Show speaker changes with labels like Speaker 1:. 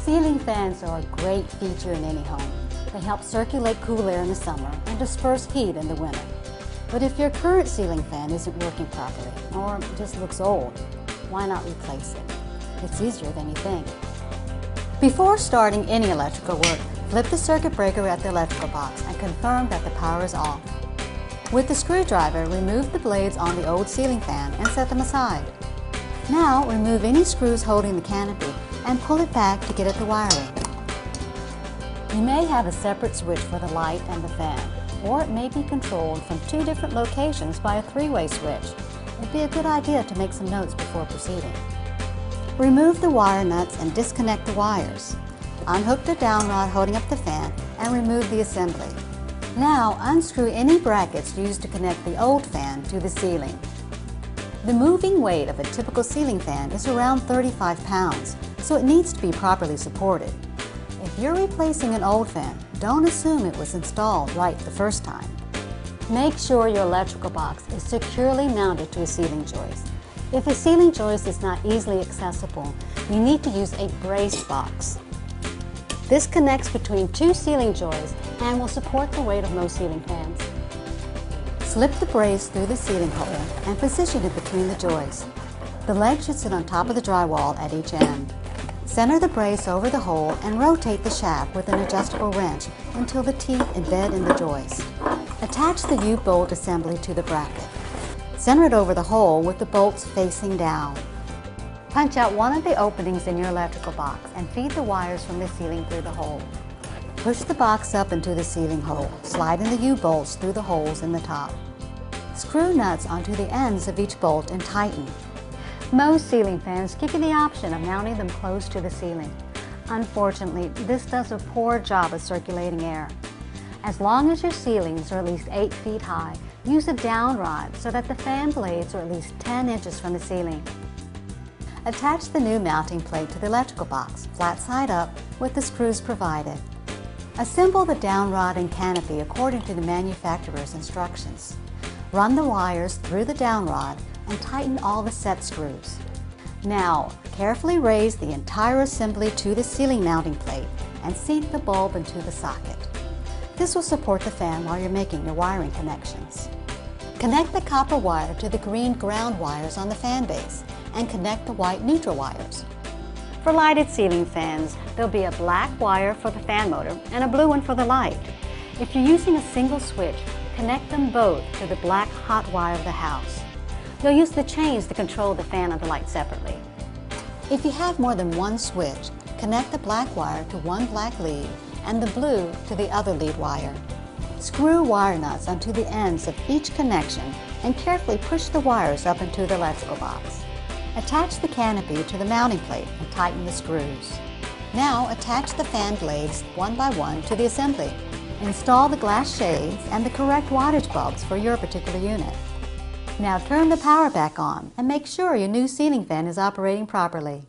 Speaker 1: Ceiling fans are a great feature in any home. They help circulate cool air in the summer and disperse heat in the winter. But if your current ceiling fan isn't working properly or just looks old, why not replace it? It's easier than you think. Before starting any electrical work, flip the circuit breaker at the electrical box and confirm that the power is off. With the screwdriver, remove the blades on the old ceiling fan and set them aside. Now, remove any screws holding the canopy and pull it back to get at the wiring. You may have a separate switch for the light and the fan, or it may be controlled from two different locations by a three-way switch. It'd be a good idea to make some notes before proceeding. Remove the wire nuts and disconnect the wires. Unhook the down rod holding up the fan and remove the assembly. Now unscrew any brackets used to connect the old fan to the ceiling. The moving weight of a typical ceiling fan is around 35 pounds, so it needs to be properly supported. If you're replacing an old fan, don't assume it was installed right the first time. Make sure your electrical box is securely mounted to a ceiling joist. If a ceiling joist is not easily accessible, you need to use a brace box. This connects between two ceiling joists and will support the weight of most ceiling fans. Slip the brace through the ceiling hole and position it between the joists. The leg should sit on top of the drywall at each end. Center the brace over the hole and rotate the shaft with an adjustable wrench until the teeth embed in the joist. Attach the U-bolt assembly to the bracket. Center it over the hole with the bolts facing down. Punch out one of the openings in your electrical box and feed the wires from the ceiling through the hole. Push the box up into the ceiling hole, sliding the U-bolts through the holes in the top. Screw nuts onto the ends of each bolt and tighten. Most ceiling fans give you the option of mounting them close to the ceiling. Unfortunately, this does a poor job of circulating air. As long as your ceilings are at least 8 feet high, use a down rod so that the fan blades are at least 10 inches from the ceiling. Attach the new mounting plate to the electrical box, flat side up, with the screws provided. Assemble the down rod and canopy according to the manufacturer's instructions. Run the wires through the down rod and tighten all the set screws. Now, carefully raise the entire assembly to the ceiling mounting plate and sink the bulb into the socket. This will support the fan while you're making your wiring connections. Connect the copper wire to the green ground wires on the fan base and connect the white neutral wires. For lighted ceiling fans, there'll be a black wire for the fan motor and a blue one for the light. If you're using a single switch, connect them both to the black hot wire of the house. You'll use the chains to control the fan and the light separately. If you have more than one switch, connect the black wire to one black lead and the blue to the other lead wire. Screw wire nuts onto the ends of each connection and carefully push the wires up into the electrical box. Attach the canopy to the mounting plate and tighten the screws. Now attach the fan blades one by one to the assembly. Install the glass shades and the correct wattage bulbs for your particular unit. Now turn the power back on and make sure your new ceiling fan is operating properly.